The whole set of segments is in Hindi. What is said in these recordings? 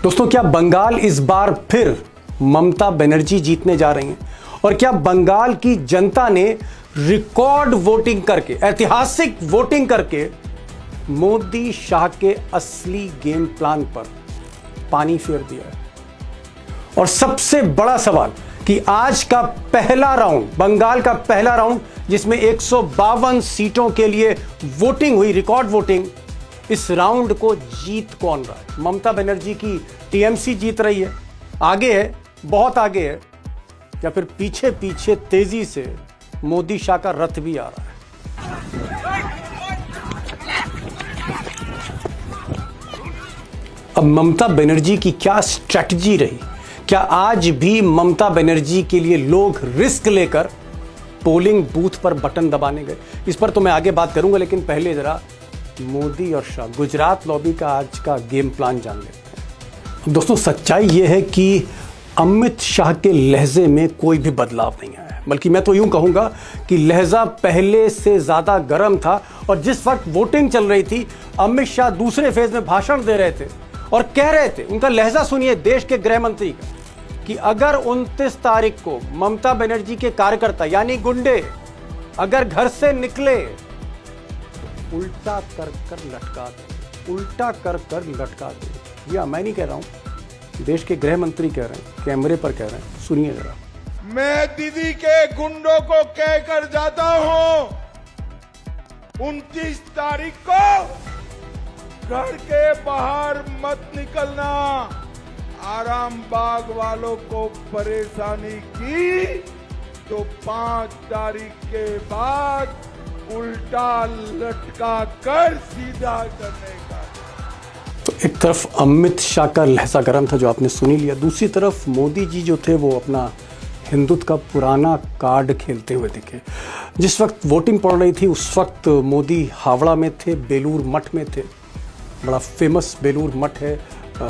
दोस्तों, क्या बंगाल इस बार फिर ममता बनर्जी जीतने जा रही हैं? और क्या बंगाल की जनता ने रिकॉर्ड वोटिंग करके, ऐतिहासिक वोटिंग करके मोदी शाह के असली गेम प्लान पर पानी फेर दिया है? और सबसे बड़ा सवाल कि आज का पहला राउंड, बंगाल का पहला राउंड जिसमें 152 सीटों के लिए वोटिंग हुई, रिकॉर्ड वोटिंग, इस राउंड को जीत कौन रहा है? ममता बनर्जी की टीएमसी जीत रही है, आगे है, बहुत आगे है, या फिर पीछे पीछे तेजी से मोदी शाह का रथ भी आ रहा है? अब ममता बनर्जी की क्या स्ट्रैटेजी रही? क्या आज भी ममता बनर्जी के लिए लोग रिस्क लेकर पोलिंग बूथ पर बटन दबाने गए? इस पर तो मैं आगे बात करूंगा, लेकिन पहले जरा मोदी और शाह, गुजरात लॉबी का आज का गेम प्लान जान लेते हैं। दोस्तों, सच्चाई यह है कि अमित शाह के लहजे में कोई भी बदलाव नहीं आया है, बल्कि मैं तो यूं कहूंगा कि लहजा पहले से ज्यादा गर्म था। और जिस वक्त वोटिंग चल रही थी, अमित शाह दूसरे फेज में भाषण दे रहे थे और कह रहे थे, उनका लहजा सुनिए देश के गृह मंत्री का, कि अगर 29 तारीख को ममता बनर्जी के कार्यकर्ता यानी गुंडे अगर घर से निकले, उल्टा कर कर लटका दे, उल्टा कर कर लटका दे। या मैं नहीं कह रहा हूं, देश के गृह मंत्री कह रहे हैं, कैमरे पर कह रहे हैं, सुनिए जरा। मैं दीदी के गुंडों को कहकर जाता हूं, 29 तारीख को घर के बाहर मत निकलना। आराम बाग वालों को परेशानी की तो 5 तारीख के बाद उल्टा लटका कर सीधा करने का। तो एक तरफ अमित शाह का लहजा गर्म था, जो आपने सुनी लिया, दूसरी तरफ मोदी जी जो थे वो अपना हिंदुत्व का पुराना कार्ड खेलते हुए दिखे। जिस वक्त वोटिंग पड़ रही थी उस वक्त मोदी हावड़ा में थे, बेलूर मठ में थे। बड़ा फेमस बेलूर मठ है,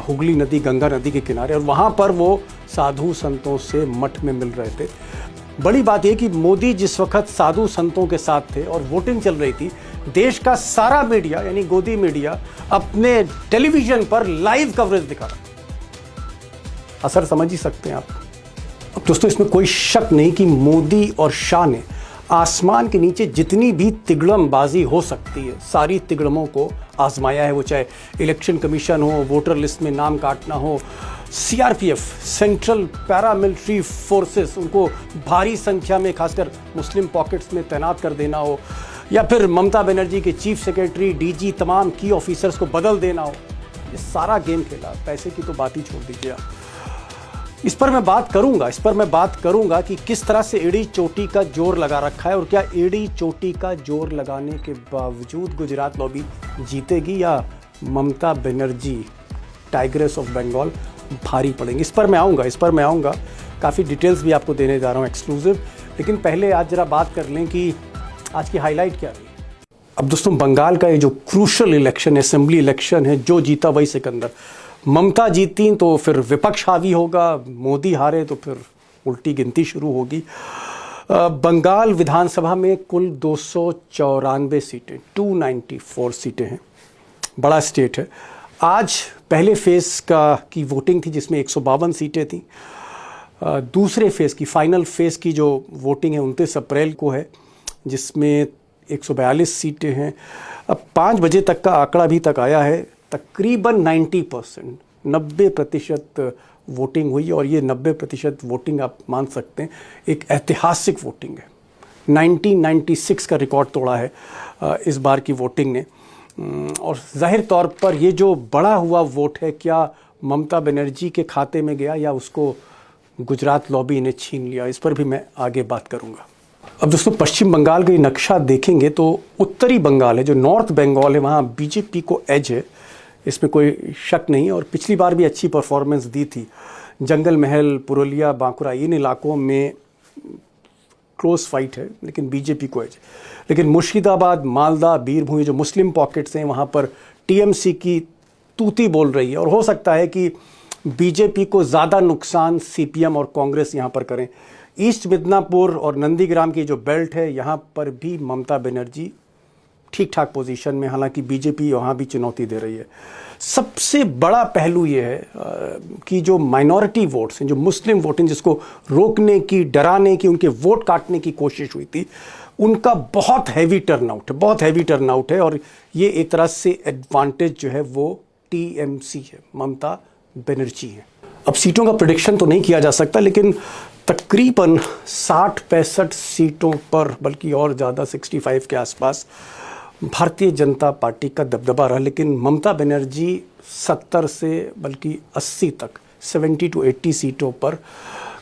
हुगली नदी, गंगा नदी के किनारे, और वहाँ पर वो साधु संतों से मठ में मिल रहे थे। बड़ी बात यह कि मोदी जिस वक्त साधु संतों के साथ थे और वोटिंग चल रही थी, देश का सारा मीडिया यानी गोदी मीडिया अपने टेलीविजन पर लाइव कवरेज दिखा रहा। असर समझ ही सकते हैं आप। अब दोस्तों, इसमें कोई शक नहीं कि मोदी और शाह ने आसमान के नीचे जितनी भी तिगड़मबाजी हो सकती है, सारी तिगड़मों को आजमाया है। वो चाहे इलेक्शन कमीशन हो, वोटर लिस्ट में नाम काटना हो, सीआरपीएफ, सेंट्रल पैरामिलिट्री फोर्सेस, उनको भारी संख्या में खासकर मुस्लिम पॉकेट्स में तैनात कर देना हो, या फिर ममता बनर्जी के चीफ सेक्रेटरी, डीजी, तमाम की ऑफिसर्स को बदल देना हो, ये सारा गेम खेला। पैसे की तो बात ही छोड़ दीजिए आप। इस पर मैं बात करूंगा कि किस तरह से एड़ी चोटी का जोर लगा रखा है, और क्या एड़ी चोटी का जोर लगाने के बावजूद गुजरात लॉबी जीतेगी, या ममता बनर्जी, टाइग्रेस ऑफ बंगाल, भारी पड़ेंगे। इस पर मैं आऊँगा, काफ़ी डिटेल्स भी आपको देने जा रहा हूँ, एक्सक्लूसिव। लेकिन पहले आज जरा बात कर लें कि आज की हाईलाइट क्या रही। अब दोस्तों, बंगाल का ये जो क्रूशल इलेक्शन, असेंबली इलेक्शन है, जो जीता वही सिकंदर। ममता जीती तो फिर विपक्ष हावी होगा, मोदी हारे तो फिर उल्टी गिनती शुरू होगी। बंगाल विधानसभा में कुल 294 सीटें, 294 सीटें हैं, बड़ा स्टेट है। आज पहले फेज़ की वोटिंग थी जिसमें 152 सीटें थी। दूसरे फेज़ की, फाइनल फेज़ की जो वोटिंग है 29 अप्रैल को है, जिसमें 142 सीटें हैं। अब 5 बजे तक का आंकड़ा अभी तक आया है, तकरीबन 90%, 90% वोटिंग हुई। और ये 90% वोटिंग आप मान सकते हैं एक ऐतिहासिक वोटिंग है। 1996 का रिकॉर्ड तोड़ा है इस बार की वोटिंग ने। और जाहिर तौर पर ये जो बड़ा हुआ वोट है, क्या ममता बनर्जी के खाते में गया या उसको गुजरात लॉबी ने छीन लिया? इस पर भी मैं आगे बात करूंगा। अब दोस्तों, पश्चिम बंगाल का ये नक्शा देखेंगे तो उत्तरी बंगाल है, जो नॉर्थ बंगाल है, वहाँ बीजेपी को एज है, इसमें कोई शक नहीं। और पिछली बार भी अच्छी परफॉर्मेंस दी थी। जंगल महल, पुरुलिया, बांकुरा, इन इलाकों में क्लोज फाइट है, लेकिन बीजेपी को एज है। लेकिन मुर्शिदाबाद, मालदा, बीरभूम, जो मुस्लिम पॉकेट्स हैं, वहाँ पर टीएमसी की तूती बोल रही है। और हो सकता है कि बीजेपी को ज़्यादा नुकसान सीपीएम और कांग्रेस यहाँ पर करें। ईस्ट मिदनापुर और नंदीग्राम की जो बेल्ट है, यहाँ पर भी ममता बनर्जी ठीक ठाक पोजीशन में, हालांकि बीजेपी वहाँ भी चुनौती दे रही है। सबसे बड़ा पहलू ये है कि जो माइनॉरिटी वोट्स हैं, जो मुस्लिम वोटिंग जिसको रोकने की, डराने की, उनके वोट काटने की कोशिश हुई थी, उनका बहुत हैवी टर्नआउट है, बहुत हैवी टर्नआउट है। और ये एक तरह से एडवांटेज जो है वो टीएमसी है, ममता बनर्जी है। अब सीटों का प्रेडिक्शन तो नहीं किया जा सकता, लेकिन तकरीबन 60-65 सीटों पर, बल्कि और ज़्यादा 65 के आसपास भारतीय जनता पार्टी का दबदबा रहा। लेकिन ममता बनर्जी 70 से बल्कि 80 तक, 70 to 80 सीटों पर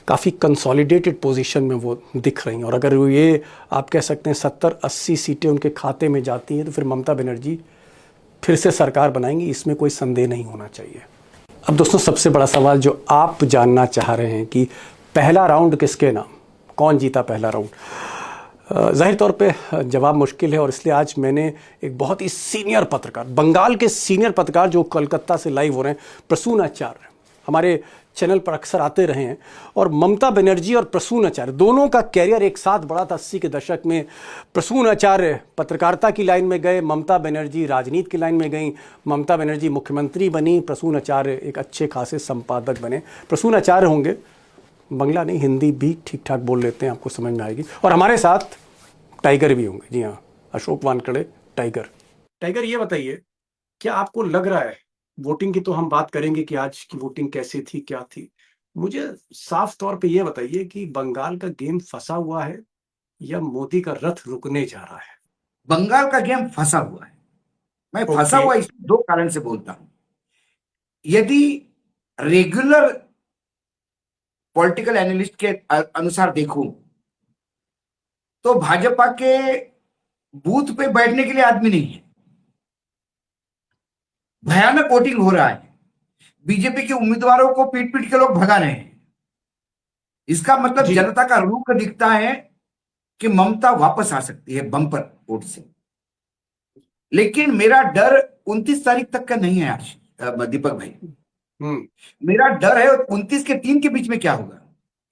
काफ़ी कंसोलिडेटेड पोजीशन में वो दिख रही हैं। और अगर ये आप कह सकते हैं 70-80 सीटें उनके खाते में जाती हैं, तो फिर ममता बनर्जी फिर से सरकार बनाएंगी, इसमें कोई संदेह नहीं होना चाहिए। अब दोस्तों, सबसे बड़ा सवाल जो आप जानना चाह रहे हैं कि पहला राउंड किसके नाम, कौन जीता पहला राउंड, जाहिर तौर पे जवाब मुश्किल है। और इसलिए आज मैंने एक बहुत ही सीनियर पत्रकार, बंगाल के सीनियर पत्रकार जो कोलकाता से लाइव हो रहे हैं, प्रसून आचार्य, हमारे चैनल पर अक्सर आते रहे हैं। और ममता बनर्जी और प्रसून आचार्य दोनों का कैरियर एक साथ बढ़ा था 80 के दशक में। प्रसून आचार्य पत्रकारिता की लाइन में गए, ममता बनर्जी राजनीति की लाइन में गई। ममता बनर्जी मुख्यमंत्री बनी, प्रसून आचार्य एक अच्छे खासे संपादक बने। प्रसून आचार्य होंगे, बंगला नहीं हिंदी भी ठीक ठाक बोल लेते हैं, आपको समझ में आएगी। और हमारे साथ टाइगर भी होंगे, जी हाँ, अशोक वानखड़े टाइगर। टाइगर, ये बताइए, क्या आपको लग रहा है, वोटिंग की तो हम बात करेंगे कि आज की वोटिंग कैसी थी, क्या थी, मुझे साफ तौर पे ये बताइए कि बंगाल का गेम फंसा हुआ है या मोदी का रथ रुकने जा रहा है? बंगाल का गेम फंसा हुआ है। मैं फंसा हुआ इस दो कारण से बोलता हूं। यदि रेगुलर पॉलिटिकल एनालिस्ट के अनुसार देखूं तो भाजपा के बूथ पे बैठने के लिए आदमी नहीं है, भयानक वोटिंग हो रहा है, बीजेपी के उम्मीदवारों को पीट पीट के लोग भगा रहे हैं। इसका मतलब जनता का रुख दिखता है कि ममता वापस आ सकती है बम्पर वोट से। लेकिन मेरा डर 29 तारीख तक का नहीं है आज दीपक भाई। मेरा डर है 29 के 3 के बीच में क्या होगा।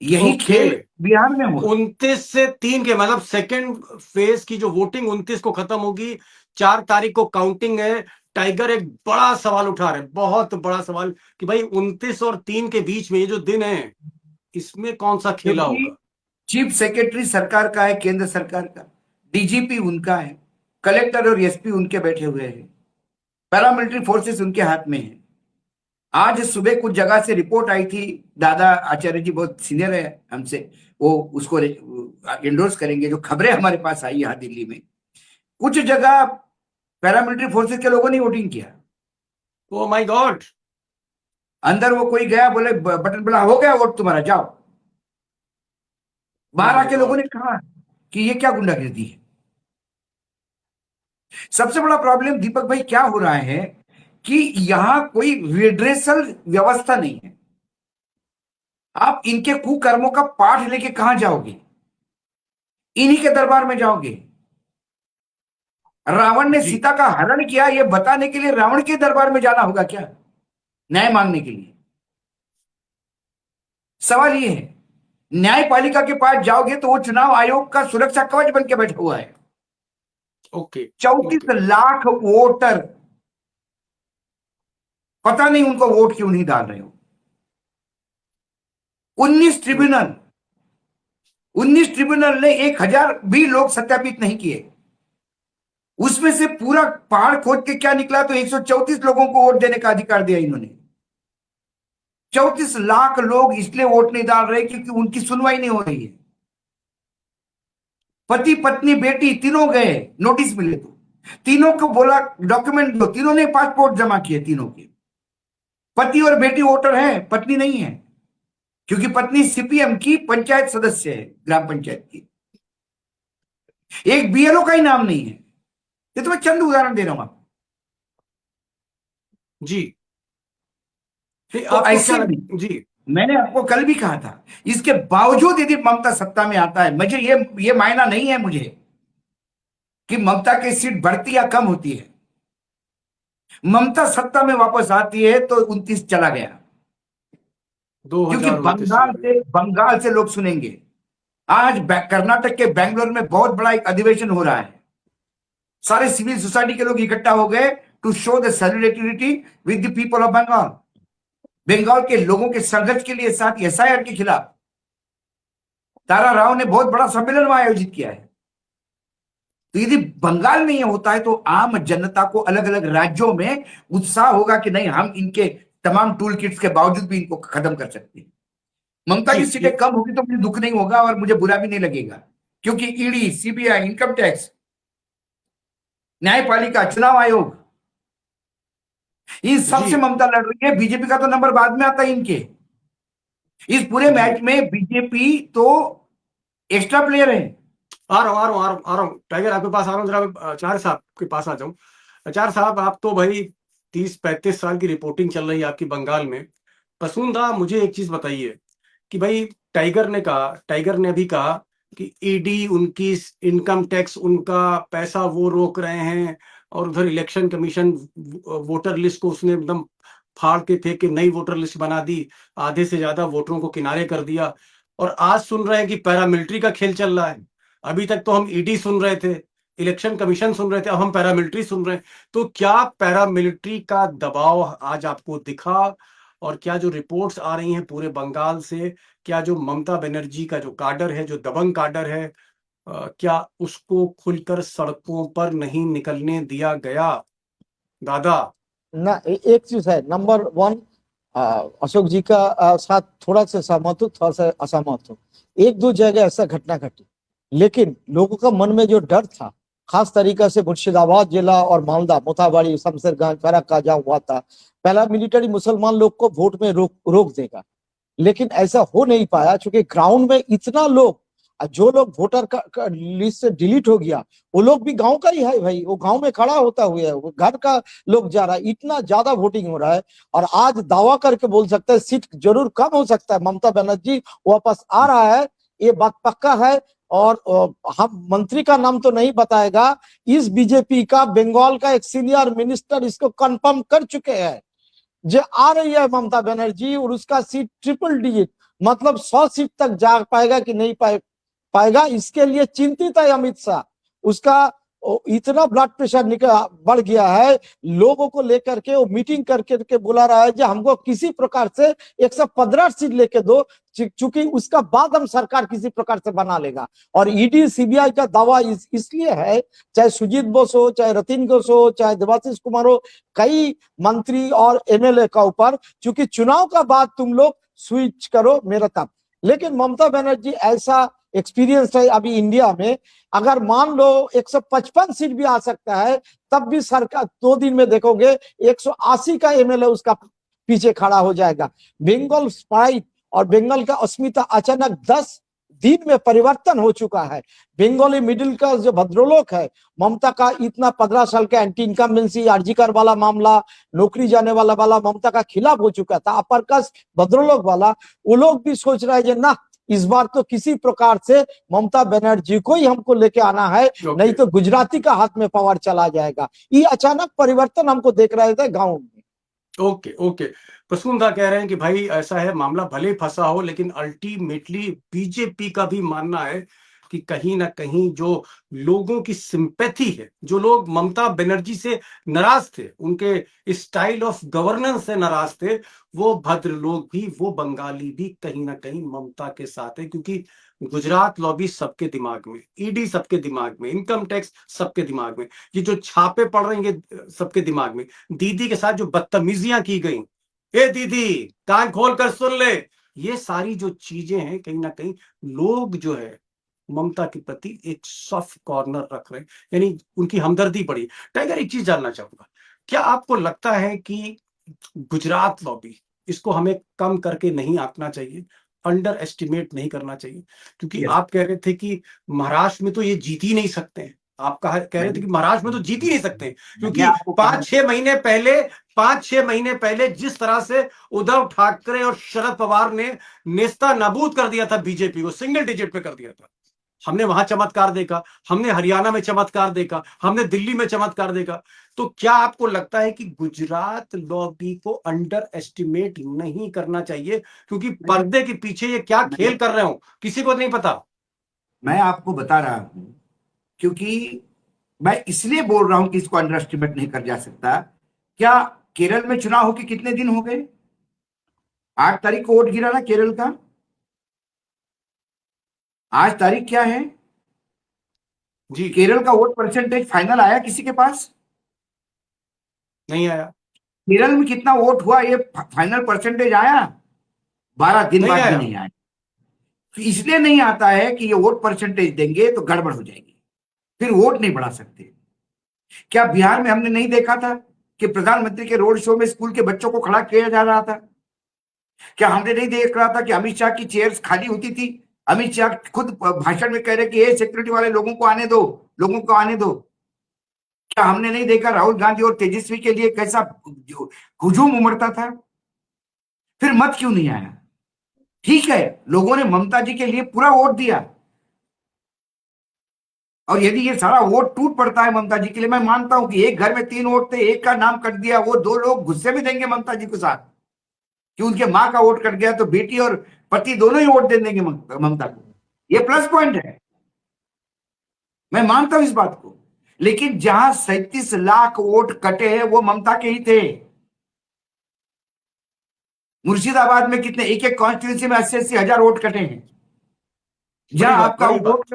यही खेल बिहार में हो। 29 से 3 के मतलब सेकेंड फेज की जो वोटिंग 29 को खत्म होगी, 4 तारीख को काउंटिंग है। टाइगर एक बड़ा सवाल उठा रहे हैं, बहुत बड़ा सवाल, कि भाई 29 और 3 के बीच में ये जो दिन है, इसमें कौन सा खेला होगा। चीफ सेक्रेटरी सरकार का है, केंद्र सरकार का, डीजीपी उनका है, कलेक्टर और एसपी उनके बैठे हुए हैं, पैरामिलिट्री फोर्सेस उनके हाथ में है। आज सुबह कुछ जगह से रिपोर्ट आई थी, दादा आचार्य जी बहुत सीनियर है हमसे, वो उसको एंडोर्स करेंगे, जो खबरें हमारे पास आई यहाँ दिल्ली में, कुछ जगह पैरामिलिट्री फोर्सेस के लोगों ने वोटिंग किया। Oh my God. अंदर वो कोई गया, बोले बटन बोला, हो गया वोट तुम्हारा, जाओ। बाहर आके लोगों ने कहा कि ये क्या गुंडागर्दी है। सबसे बड़ा प्रॉब्लम दीपक भाई क्या हो रहा है कि यहां कोई रिड्रेसल व्यवस्था नहीं है। आप इनके कुकर्मों का पाठ लेके कहां जाओगे? इन्हीं के दरबार में जाओगे। रावण ने सीता का हरण किया, यह बताने के लिए रावण के दरबार में जाना होगा क्या, न्याय मांगने के लिए? सवाल यह है, न्यायपालिका के पास जाओगे तो वो चुनाव आयोग का सुरक्षा कवच बन के बैठा हुआ है। 34 लाख वोटर, पता नहीं उनको वोट क्यों नहीं डाल रहे हो। 19 ट्रिब्यूनल ने 1000 भी लोग सत्यापित नहीं किए। उसमें से पूरा पहाड़ खोद के क्या निकला, तो 134 लोगों को वोट देने का अधिकार दिया इन्होंने। 34 लाख लोग इसलिए वोट नहीं डाल रहे क्योंकि उनकी सुनवाई नहीं हो रही है। पति पत्नी बेटी तीनों गए, नोटिस मिले तो तीनों को बोला डॉक्यूमेंट दो, तीनों ने पासपोर्ट जमा किए, तीनों के। पति और बेटी वोटर है, पत्नी नहीं है, क्योंकि पत्नी सीपीएम की पंचायत सदस्य है, ग्राम पंचायत की। एक बीएलओ का ही नाम नहीं है। ये तो मैं चंद उदाहरण दे रहा हूं आपको जी। तो ऐसे जी, मैंने आपको कल भी कहा था, इसके बावजूद यदि ममता सत्ता में आता है, मुझे ये मायना नहीं है मुझे कि ममता की सीट बढ़ती या कम होती है। ममता सत्ता में वापस आती है तो 29 चला गया, क्योंकि बंगाल से लोग सुनेंगे। आज कर्नाटक के बेंगलोर में बहुत बड़ा एक अधिवेशन हो रहा है। सारे सिविल सोसाइटी के लोग इकट्ठा हो गए to show the solidarity with the people of Bengal. Bengal के लोगों के संघर्ष के लिए साथ एसआईआर के खिलाफ तारा राव ने बहुत बड़ा सम्मेलन वहां आयोजित किया है। तो यदि बंगाल में ये होता है तो आम जनता को अलग अलग राज्यों में उत्साह होगा कि नहीं, हम इनके तमाम टूल किट्स के बावजूद भी इनको खत्म कर सकते हैं। ममता की सीटें कम होगी तो मुझे दुख नहीं होगा और मुझे बुरा भी नहीं लगेगा, क्योंकि ईडी, सीबीआई, इनकम टैक्स, न्यायपालिका, चुनाव आयोग, इन सबसे जी ममता लड़ रही है। बीजेपी का तो नंबर बाद में आता है इनके। इस पूरे जी मैच में बीजेपी तो एक्स्ट्रा प्लेयर है। आ रहा हूँ टाइगर आपके पास आ रहा हूँ, जरा आचार्य साहब के पास आ जाऊं। आचार्य साहब, आप तो भाई 30-35 साल की रिपोर्टिंग चल रही है आपकी बंगाल में। कसुंदा, मुझे एक चीज बताइए कि भाई टाइगर ने भी कहा कि ईडी उनकी इनकम टैक्स, उनका पैसा वो रोक रहे हैं, और उधर इलेक्शन कमीशन वोटर लिस्ट को उसने एकदम फाड़ के फेंक के नई वोटर लिस्ट बना दी, आधे से ज्यादा वोटरों को किनारे कर दिया। और आज सुन रहे हैं कि पैरामिलिट्री का खेल चल रहा है। अभी तक तो हम ईडी सुन रहे थे, इलेक्शन कमीशन सुन रहे थे, अब हम पैरामिलिट्री सुन रहे हैं। तो क्या पैरामिलिट्री का दबाव आज आपको दिखा? और क्या जो रिपोर्ट्स आ रही हैं पूरे बंगाल से, क्या जो ममता बनर्जी का जो काडर है, जो दबंग काडर है, क्या उसको खुलकर सड़कों पर नहीं निकलने दिया गया? दादा। ना एक चीज है, नंबर वन, अशोक जी का साथ थोड़ा सा सहमत हूँ, थोड़ा सा असहमत हूँ। एक दो जगह ऐसा घटना घटी, लेकिन लोगों का मन में जो डर था, खास तरीका से मुर्शिदाबाद जिला और मालदा, मोथाबाड़ी, शमशेरगंज, फरक्का जहाँ हुआ था, पहला मिलिट्री मुसलमान लोग को वोट में रोक देगा, लेकिन ऐसा हो नहीं पाया, क्योंकि ग्राउंड में इतना लोग, जो लोग वोटर का लिस्ट से डिलीट हो गया, वो लोग भी गांव का ही है भाई, वो गांव में खड़ा होता हुआ है, वो घर का लोग जा रहा है, इतना ज्यादा वोटिंग हो रहा है। और आज दावा करके बोल सकता है सीट जरूर कम हो सकता है, ममता बनर्जी वापस आ रहा है, ये बात पक्का है। और हम मंत्री का नाम तो नहीं बताएगा, इस बीजेपी का बंगाल का एक सीनियर मिनिस्टर इसको कंफर्म कर चुके हैं जो आ रही है ममता बनर्जी, और उसका सीट ट्रिपल डिजिट, मतलब 100 सीट तक जा पाएगा कि नहीं पाएगा, इसके लिए चिंतित है अमित शाह। उसका इतना ब्लड प्रेशर बढ़ गया है, लोगों को लेकर के वो मीटिंग करके बुला रहा है जो हमको किसी प्रकार से 115 सीट लेके दो, चूंकि उसका बाद हम सरकार किसी प्रकार से बना लेगा। और ईडी सीबीआई का दावा इसलिए है, चाहे सुजीत बोस हो, चाहे रतिन घोष हो, चाहे देवाशीष कुमार हो, कई मंत्री और एमएलए का ऊपर, क्योंकि चुनाव का बाद तुम लोग स्विच करो मेरा तब। लेकिन ममता बनर्जी ऐसा एक्सपीरियंस है अभी इंडिया में, अगर मान लो 155 सीट भी आ सकता है, तब भी सरकार 2 दिन में देखोगे 180 का एमएलए उसका पीछे खड़ा हो जाएगा। बंगाल स्प्राइट और बंगाल का अस्मिता अचानक 10 दिन में परिवर्तन हो चुका है। बंगाली मिडिल क्लास जो भद्रलोक है, ममता का इतना 15 साल का एंटी इनकम्बेंसी, आरजीकर वाला मामला, नौकरी जाने वाला ममता का खिलाफ हो चुका था, अपर कास्ट भद्रलोक वाला, वो लोग भी सोच रहे हैं ना, इस बार तो किसी प्रकार से ममता बनर्जी को ही हमको लेके आना है, नहीं तो गुजराती का हाथ में पावर चला जाएगा। ये अचानक परिवर्तन हमको देख रहे थे गांव में। ओके। प्रसूनदा कह रहे हैं कि भाई ऐसा है, मामला भले फंसा हो, लेकिन अल्टीमेटली बीजेपी का भी मानना है कि कहीं ना कहीं जो लोगों की सिंपैथी है, जो लोग ममता बनर्जी से नाराज थे, उनके स्टाइल ऑफ गवर्नेंस से नाराज थे, वो भद्र लोग भी, वो बंगाली भी कहीं ना कहीं ममता के साथ है। क्योंकि गुजरात लॉबी सबके दिमाग में, ईडी सबके दिमाग में, इनकम टैक्स सबके दिमाग में, ये जो छापे पड़ रहे हैं सबके दिमाग में, दीदी के साथ जो बदतमीजियां की गई, ए दीदी कान खोल कर सुन ले, ये सारी जो चीजें हैं, कहीं ना कहीं लोग जो है ममता के प्रति एक सॉफ्ट कॉर्नर रख रहे हैं, यानी उनकी हमदर्दी बढ़ी। टाइगर, एक चीज जानना चाहूंगा, क्या आपको लगता है कि गुजरात लॉबी, इसको हमें कम करके नहीं आंकना चाहिए, अंडर एस्टिमेट नहीं करना चाहिए? क्योंकि आप कह रहे थे कि महाराष्ट्र में तो ये जीत ही नहीं सकते हैं, आप कह रहे थे कि महाराष्ट्र में तो जीत ही नहीं सकते, क्योंकि 5-6 महीने पहले जिस तरह से उद्धव ठाकरे और शरद पवार ने नेस्ता नाबूद कर दिया था बीजेपी को, सिंगल डिजिट पे कर दिया था, हमने वहां चमत्कार देखा, हमने हरियाणा में चमत्कार देखा, हमने दिल्ली में चमत्कार देखा। तो क्या आपको लगता है कि गुजरात लॉबी को अंडर एस्टिमेट नहीं करना चाहिए? क्योंकि पर्दे के पीछे ये क्या खेल कर रहे हो किसी को नहीं पता। मैं आपको बता रहा हूं, क्योंकि मैं इसलिए बोल रहा हूं कि इसको अंडर एस्टिमेट नहीं कर जा सकता। क्या केरल में चुनाव होके कितने दिन हो गए? 8 तारीख को वोट गिरा ना केरल का। आज तारीख क्या है? जी केरल का वोट परसेंटेज फाइनल आया किसी के पास? नहीं आया। केरल में कितना वोट हुआ ये फाइनल परसेंटेज आया? 12 दिन नहीं बाद भी आया। नहीं आया। तो इसलिए नहीं आता है कि ये वोट परसेंटेज देंगे तो गड़बड़ हो जाएगी, फिर वोट नहीं बढ़ा सकते। क्या बिहार में हमने नहीं देखा था कि प्रधानमंत्री के रोड शो में स्कूल के बच्चों को खड़ा किया जा रहा था? क्या हमने नहीं देख रहा था कि अमित शाह की चेयर्स खाली होती थी? अमित शाह खुद भाषण में कह रहे कि ये सिक्योरिटी वाले लोगों को आने दो, लोगों को आने दो। क्या हमने नहीं देखा राहुल गांधी और तेजस्वी के लिए कैसा हुजूम उमड़ता था? फिर मत क्यों नहीं आया? ठीक है, लोगों ने ममता जी के लिए पूरा वोट दिया, और यदि ये सारा वोट टूट पड़ता है ममता जी के लिए, मैं मानता हूं कि एक घर में 3 वोट थे, एक का नाम कट दिया, वो 2 लोग गुस्से में देंगे ममता जी के साथ कि उनके मां का वोट कट गया, तो बेटी और पति दोनों ही वोट दे देंगे ममता को। ये प्लस पॉइंट है, मैं मानता हूं इस बात को। लेकिन जहां 37 लाख वोट कटे हैं वो ममता के ही थे। मुर्शिदाबाद में कितने, एक एक कॉन्स्टिट्यूंसी में 80-80 हजार वोट कटे हैं। जहां आपका वोट,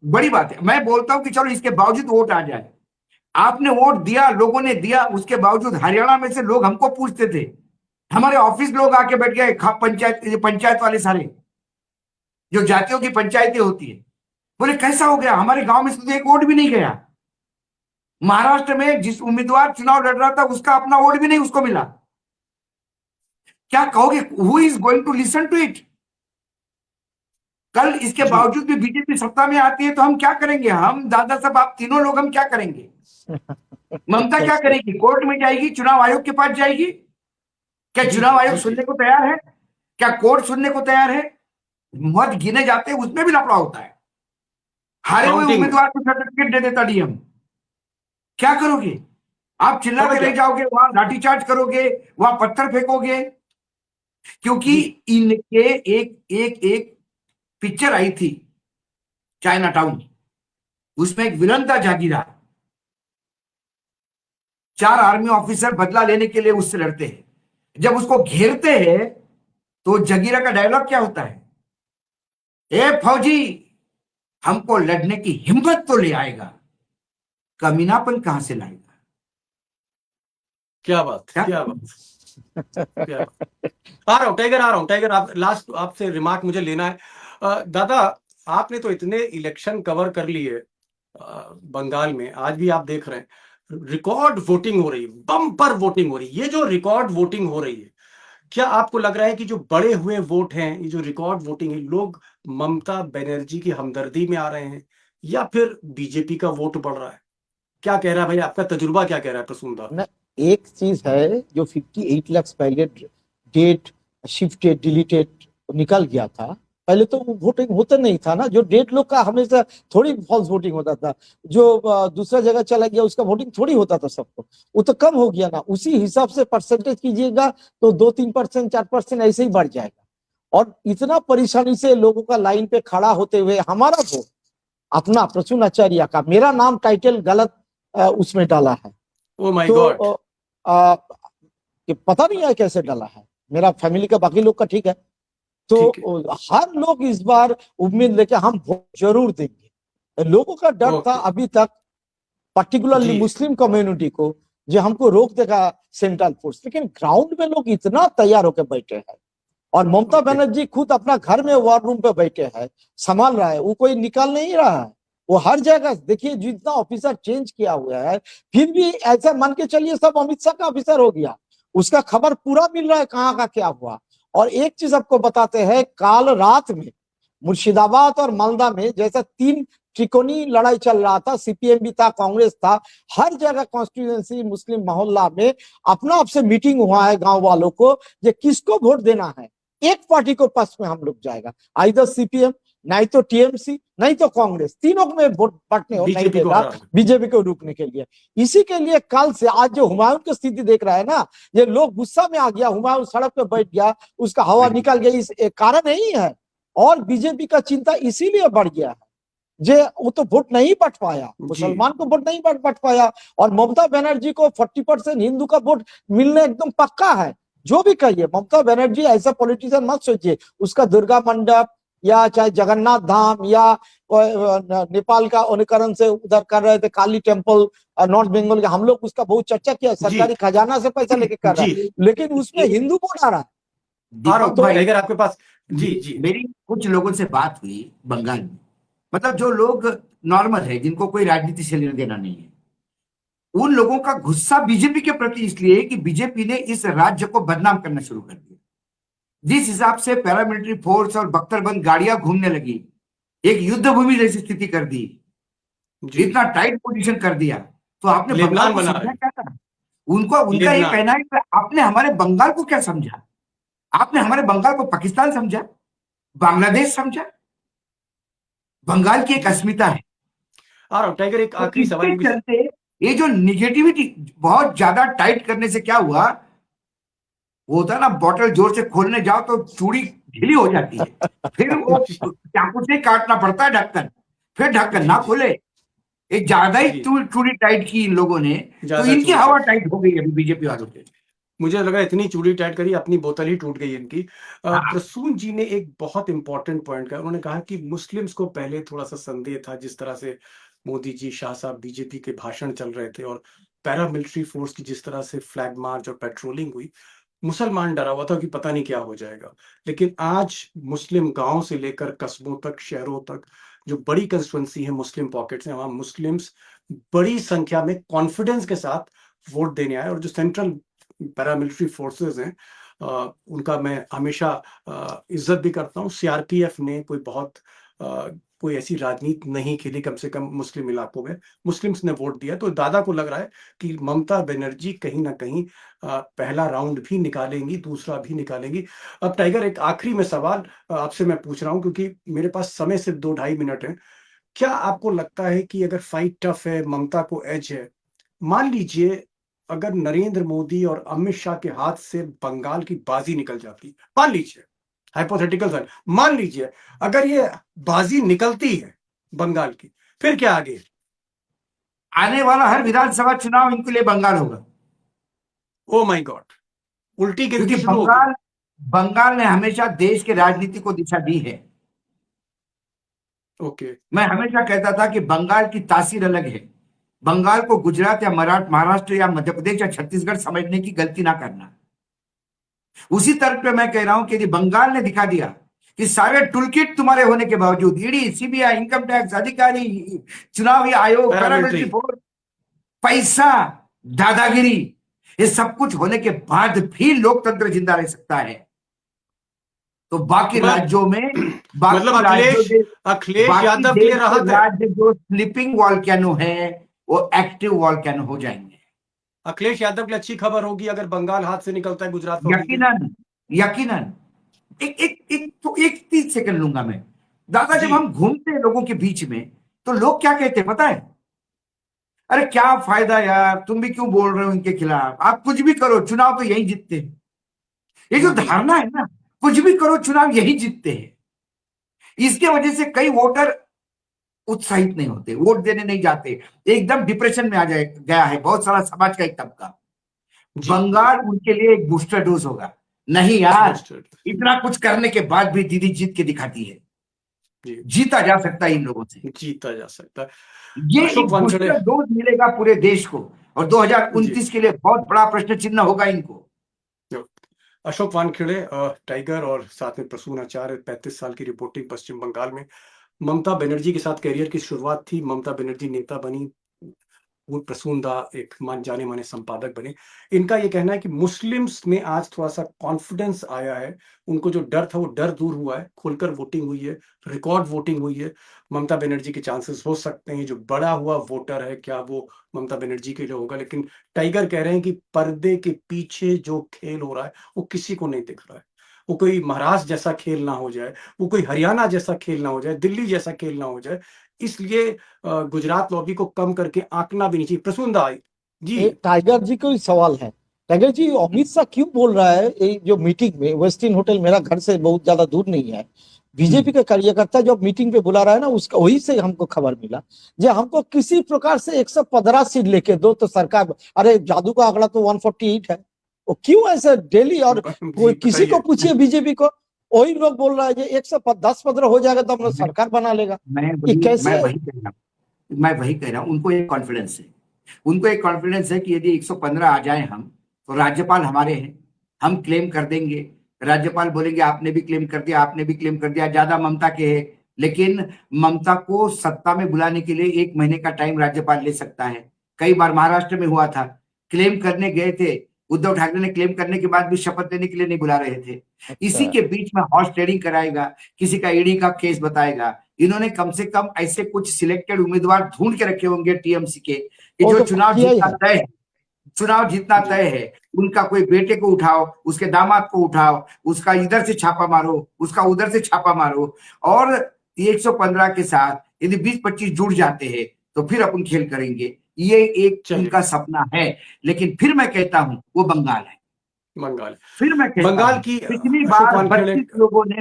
बड़ी बात है, मैं बोलता हूं कि चलो इसके बावजूद वोट आ जाए। आपने वोट दिया, लोगों ने दिया, उसके बावजूद हरियाणा में से लोग हमको पूछते थे, हमारे ऑफिस लोग आके बैठ गए, पंचायत वाले सारे, जो जातियों की पंचायतें होती है, बोले कैसा हो गया, हमारे गांव में से तो एक वोट भी नहीं गया। महाराष्ट्र में जिस उम्मीदवार चुनाव लड़ रहा था उसका अपना वोट भी नहीं उसको मिला। क्या कहोगे, who is going to listen to it? कल इसके बावजूद भी बीजेपी सत्ता में आती है तो हम क्या करेंगे? हम दादा साहब, आप तीनों लोग, हम क्या करेंगे? ममता क्या करेगी? कोर्ट में जाएगी, चुनाव आयोग के पास जाएगी? क्या चुनाव आयोग सुनने को तैयार है? क्या कोर्ट सुनने को तैयार है? मत गिने जाते हैं, उसमें भी लफड़ा होता है। हारे हुए उम्मीदवार को सर्टिफिकेट दे देता डीएम। क्या करोगे? आप चिल्लाते रह जाओगे, वहां लाठीचार्ज करोगे, वहां पत्थर फेंकोगे, क्योंकि इनके एक एक एक पिक्चर आई थी चाइना टाउन, उसमें एक विलन था जागीरा। 4 आर्मी ऑफिसर बदला लेने के लिए उससे लड़ते हैं। जब उसको घेरते हैं तो जगीरा का डायलॉग क्या होता है? ए फौजी, हमको लड़ने की हिम्मत तो ले आएगा, कमीनापन कहां से लाएगा? क्या बात, क्या बात, क्या बात। आ रहा हूं टाइगर, आप लास्ट आपसे रिमार्क मुझे लेना है। दादा, आपने तो इतने इलेक्शन कवर कर लिए बंगाल में, आज भी आप देख रहे हैं रिकॉर्ड वोटिंग हो रही है, बम्पर वोटिंग हो रही है। ये जो रिकॉर्ड वोटिंग हो रही है, क्या आपको लग रहा है कि जो बड़े हुए वोट हैं, ये जो रिकॉर्ड वोटिंग है, लोग ममता बनर्जी की हमदर्दी में आ रहे हैं या फिर बीजेपी का वोट बढ़ रहा है? क्या कह रहा है भाई, आपका तजुर्बा क्या कह रहा है प्रसून? न, एक चीज है जो 58 लाख पहले डेट शिफ्टेड डिलीटेड निकल गया था। पहले तो वोटिंग होता नहीं था ना, जो डेट लोग का हमेशा थोड़ी फॉल्स वोटिंग होता था, जो दूसरा जगह चला गया उसका वोटिंग थोड़ी होता था सबको, वो तो कम हो गया ना। उसी हिसाब से परसेंटेज कीजिएगा तो 2-3%, 4% ऐसे ही बढ़ जाएगा। और इतना परेशानी से लोगों का लाइन पे खड़ा होते हुए हमारा वोट अपना प्रसून आचार्य का, मेरा नाम टाइटल गलत उसमें डाला है। ओह माय तो गॉड, कि पता नहीं है कैसे डाला है, मेरा फैमिली का बाकी लोग का ठीक है। तो हर लोग इस बार उम्मीद लेके हम वोट जरूर देंगे। लोगों का डर था अभी तक, पर्टिकुलरली मुस्लिम कम्युनिटी को, जो हमको रोक देगा सेंट्रल फोर्स, लेकिन ग्राउंड में लोग इतना तैयार होकर बैठे हैं। और ममता बनर्जी खुद अपना घर में वॉर रूम पे बैठे हैं, संभाल रहा है, वो कोई निकाल नहीं रहा है। वो हर जगह देखिए, जितना ऑफिसर चेंज किया हुआ है, फिर भी ऐसा मान के चलिए सब अमित शाह का ऑफिसर हो गया, उसका खबर पूरा मिल रहा है कहाँ का क्या हुआ। और एक चीज आपको बताते हैं, काल रात में मुर्शिदाबाद और मालदा में जैसा 3 त्रिकोणीय लड़ाई चल रहा था, सीपीएम भी था, कांग्रेस था, हर जगह कॉन्स्टिट्यूएंसी मुस्लिम मोहल्ला में अपना आपसे मीटिंग हुआ है गांव वालों को, ये किसको वोट देना है। एक पार्टी को पक्ष में हम लोग जाएगा, आइदर सीपीएम, नहीं तो टीएमसी, नहीं तो कांग्रेस, तीनों में वोट बंटने हो नहीं देगा बीजेपी को रुकने के लिए। इसी के लिए कल से आज जो हुमायूं की स्थिति देख रहा है ना, ये लोग गुस्सा में आ गया, हुमायूं सड़क पे बैठ गया, उसका हवा निकल गया, इस कारण नहीं है। और बीजेपी का चिंता इसीलिए बढ़ गया है जे वो तो वोट नहीं बट पाया, मुसलमान को वोट नहीं बट पाया, और ममता बनर्जी को 40% हिंदू का वोट मिलने एकदम पक्का है। जो भी कहिए, ममता बनर्जी ऐसा पॉलिटिशियन मत सोचिए, उसका दुर्गा मंडप या चाहे जगन्नाथ धाम या नेपाल का अनुकरण से उधर कर रहे थे काली टेम्पल, नॉर्थ बंगाल के, हम लोग उसका बहुत चर्चा किया, सरकारी खजाना से पैसा लेके कर रहा है, लेकिन उसमें हिंदू वोट आ रहा है। दीपक भाई, अगर आपके पास जी मेरी कुछ लोगों से बात हुई बंगाल में, मतलब जो लोग नॉर्मल है, जिनको कोई राजनीति से लेना देना नहीं है, उन लोगों का गुस्सा बीजेपी के प्रति इसलिए कि बीजेपी ने इस राज्य को बदनाम करना शुरू कर दिया। जिस हिसाब से पैरामिलिट्री फोर्स और बख्तरबंद गाड़ियां घूमने लगी, एक युद्ध भूमि जैसी स्थिति कर दी, इतना टाइट पोजीशन कर दिया, तो आपने बंगाल को समझा क्या था? उनका ये कहना है कि आपने हमारे बंगाल को क्या समझा? आपने हमारे बंगाल को पाकिस्तान समझा, बांग्लादेश समझा? बंगाल की एक अस्मिता है। और टाइगर, एक आखिरी सवाल चलते ये जो निगेटिविटी बहुत ज्यादा टाइट करने से क्या हुआ, वो होता है ना, बोतल जोर से खोलने जाओ तो चूड़ी ढीली हो जाती है, फिर वो चाकू से काटना पड़ता है ढक्कन, फिर ढक्कन ना खोले। एक ज्यादा ही चूड़ी टाइट की इन लोगों ने, तो इनकी हवा टाइट हो गई अभी बीजेपी वालों के। मुझे लगा इतनी चूड़ी टाइट करी, अपनी बोतल ही टूट गई इनकी। प्रसून जी ने एक बहुत इंपॉर्टेंट पॉइंट कहा, उन्होंने कहा कि मुस्लिम्स को पहले थोड़ा सा संदेह था, जिस तरह से मोदी जी, शाह साहब, बीजेपी के भाषण चल रहे थे और पैरामिलिट्री फोर्स की जिस तरह से फ्लैग मार्च और पेट्रोलिंग हुई, मुसलमान डरा हुआ था कि पता नहीं क्या हो जाएगा। लेकिन आज मुस्लिम गांव से लेकर कस्बों तक, शहरों तक, जो बड़ी कंस्टिट्यूंसी है मुस्लिम पॉकेट्स हैं, वहां मुस्लिम्स बड़ी संख्या में कॉन्फिडेंस के साथ वोट देने आए। और जो सेंट्रल पैरामिलिट्री फोर्सेस हैं, उनका मैं हमेशा इज्जत भी करता हूँ। सीआरपीएफ ने कोई ऐसी राजनीति नहीं खेली, कम से कम मुस्लिम इलाकों में मुस्लिम्स ने वोट दिया। तो दादा को लग रहा है कि ममता बनर्जी कहीं ना कहीं पहला राउंड भी निकालेंगी, दूसरा भी निकालेंगी। अब टाइगर, एक आखिरी में सवाल आपसे मैं पूछ रहा हूं, क्योंकि मेरे पास समय सिर्फ 2-2.5 मिनट है। क्या आपको लगता है कि अगर फाइट टफ है, ममता को एज है, मान लीजिए अगर नरेंद्र मोदी और अमित शाह के हाथ से बंगाल की बाजी निकल जाती, मान लीजिए हाइपोथेटिकल सर, मान लीजिए अगर ये बाजी निकलती है बंगाल की, फिर क्या आगे? आने वाला हर विधानसभा चुनाव इनके लिए बंगाल होगा। ओ माय गॉड, उल्टी गिनती क्योंकि शुरू होगी। बंगाल ने हमेशा देश के राजनीति को दिशा दी है। ओके, मैं हमेशा कहता था कि बंगाल की तासीर अलग है। बंगाल को गुजरात या महाराष्ट्र या मध्य प्रदेश या छत्तीसगढ़ समझने की गलती ना करना। उसी तर्क पे मैं कह रहा हूं कि यदि बंगाल ने दिखा दिया कि सारे टूलकिट तुम्हारे होने के बावजूद, ईडी, सीबीआई, इनकम टैक्स अधिकारी, चुनावी आयोग, पैरामिलिट्री फोर्स, पैसा, दादागिरी, ये सब कुछ होने के बाद भी लोकतंत्र जिंदा रह सकता है, तो बाकी राज्यों में, मतलब अखिलेश यादव के लिए राहत है। राज्य जो स्लीपिंग वॉल्केनो है वो एक्टिव वॉल्केनो हो जाएंगे। अखिलेश यादव के लिए अच्छी खबर होगी अगर बंगाल हाथ से निकलता है गुजरात में। यकीनन, यकीनन। एक 30 सेकंड लूंगा मैं। दादा, जब हम घूमते हैं लोगों के बीच में, तो लोग क्या कहते हैं पता है? अरे क्या फायदा यार, तुम भी क्यों बोल रहे हो इनके खिलाफ, आप कुछ भी करो चुनाव तो यही जीतते हैं। ये जो धारणा है ना, कुछ भी करो चुनाव यही जीतते हैं, इसके वजह से कई वोटर उत्साहित नहीं होते, वोट देने नहीं जाते, एकदम डिप्रेशन में आ गया है बहुत सारा समाज का एक तबका। बंगाल उनके लिए एक बूस्टर डोज होगा। नहीं यार, इतना कुछ करने के बाद भी दीदी जीत के दिखाती है। जीता जा सकता है इन लोगों से, जीता जा सकता है। ये एक बूस्टर डोज मिलेगा पूरे देश को, और 2029 के लिए बहुत बड़ा प्रश्न चिन्ह होगा इनको। अशोक वानखेड़े, टाइगर, और साथ में प्रसून आचार्य, 35 साल की रिपोर्टिंग पश्चिम बंगाल में। ममता बनर्जी के साथ करियर की शुरुआत थी, ममता बनर्जी नेता बनी, वो प्रसून दा एक जाने माने संपादक बने। इनका ये कहना है कि मुस्लिम्स में आज थोड़ा सा कॉन्फिडेंस आया है, उनको जो डर था वो डर दूर हुआ है, खुलकर वोटिंग हुई है, रिकॉर्ड वोटिंग हुई है। ममता बनर्जी के चांसेस हो सकते हैं, जो बड़ा हुआ वोटर है क्या वो ममता बनर्जी के लिए होगा। लेकिन टाइगर कह रहे हैं कि पर्दे के पीछे जो खेल हो रहा है वो किसी को नहीं दिख रहा है। वो कोई महाराष्ट्र जैसा खेल ना हो जाए, वो कोई हरियाणा जैसा खेल ना हो जाए, दिल्ली जैसा खेल ना हो जाए, इसलिए गुजरात लॉबी को कम करके आंकना भी नहीं चाहिए। प्रसूनदा जी, टाइगर जी को सवाल है, टाइगर जी अमित शाह क्यों बोल रहा है ये जो मीटिंग में, वेस्टिन होटल मेरा घर से बहुत ज्यादा दूर नहीं है, बीजेपी के कार्यकर्ता जो मिटिंग पे बुला रहा है ना, उसका वही से हमको खबर मिला जो हमको किसी प्रकार से 115 सीट लेके दो तो सरकार, अरे जादू का आंकड़ा तो 148 है, वो क्यों ऐसे डेली? और कोई किसी को पूछिए बीजेपी को, वही लोग बोल रहा है कि 110-15 हो जाएगा तो हम लोग सरकार बना लेगा। ये कैसे? मैं वही कह रहा हूँ, उनको एक कॉन्फिडेंस है, उनको एक कॉन्फिडेंस है कि यदि 115 आ जाए हम तो राज्यपाल हमारे हैं, हम क्लेम कर देंगे। राज्यपाल बोलेंगे आपने भी क्लेम कर दिया, आपने भी क्लेम कर दिया, ज्यादा ममता के है। लेकिन ममता को सत्ता में बुलाने के लिए 1 महीने का टाइम राज्यपाल ले सकता है। कई बार महाराष्ट्र में हुआ था, क्लेम करने गए थे, उद्धव ठाकरे ने क्लेम करने के बाद भी शपथ लेने के लिए नहीं बुला रहे थे। इसी के बीच में हॉर्स ट्रेडिंग कराएगा, किसी का ईडी का केस बताएगा। इन्होंने कम से कम ऐसे कुछ सिलेक्टेड उम्मीदवार ढूंढ के रखे होंगे टीएमसी के, कि जो चुनाव जीतना तय है, चुनाव जीतना तय है, उनका कोई बेटे को उठाओ, उसके दामाद को उठाओ, उसका इधर से छापा मारो, उसका उधर से छापा मारो, और 115 के साथ यदि 20-25 जुड़ जाते हैं तो फिर अपन खेल करेंगे। ये एक उनका सपना है। लेकिन फिर मैं कहता हूं वो बंगाल है, बंगाल। फिर मैं कहता बंगाल की पिछली बार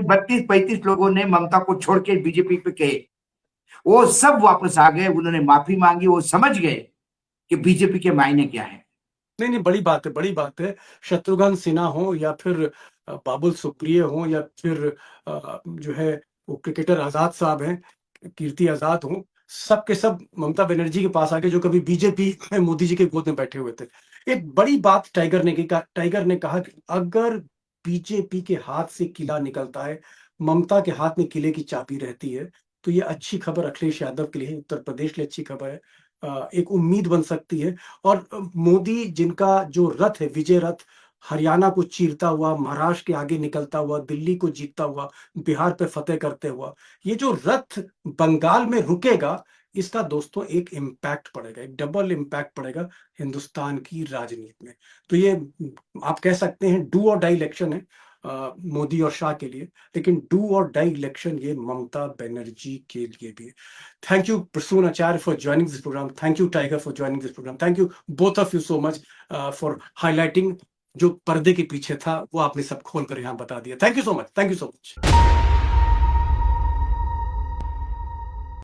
32-35 लोगों ने ममता को छोड़ के बीजेपी पे कहे, वो सब वापस आ गए, उन्होंने माफी मांगी, वो समझ गए कि बीजेपी के मायने क्या है। नहीं, बड़ी बात है, बड़ी बात है। शत्रुघ्न सिन्हा हो या फिर बाबुल सुप्रिय हो या फिर जो है वो क्रिकेटर आजाद साहब हैं, कीर्ति आजाद हो, सब के सब ममता बनर्जी के पास आके जो कभी बीजेपी में मोदी जी के गोद में बैठे हुए थे। एक बड़ी बात टाइगर ने कहा कि अगर बीजेपी के हाथ से किला निकलता है, ममता के हाथ में किले की चाबी रहती है, तो ये अच्छी खबर अखिलेश यादव के लिए, उत्तर प्रदेश के लिए अच्छी खबर है। एक उम्मीद बन सकती है। और मोदी जिनका जो रथ है, विजय रथ, हरियाणा को चीरता हुआ, महाराष्ट्र के आगे निकलता हुआ, दिल्ली को जीतता हुआ, बिहार पे फतेह करते हुआ, ये जो रथ बंगाल में रुकेगा, इसका दोस्तों एक इम्पैक्ट पड़ेगा, एक डबल इम्पैक्ट पड़ेगा हिंदुस्तान की राजनीति में। तो ये आप कह सकते हैं डू और डाई इलेक्शन है मोदी और शाह के लिए, लेकिन डू और डाई इलेक्शन ये ममता बनर्जी के लिए भी है। Thank you, Prasoon Acharya, for joining this program. Thank you, Tiger, for joining this program. Thank you, both of you, so much for highlighting जो पर्दे के पीछे था वो आपने सब खोल कर यहाँ बता दिया। Thank you so much. Thank you so much.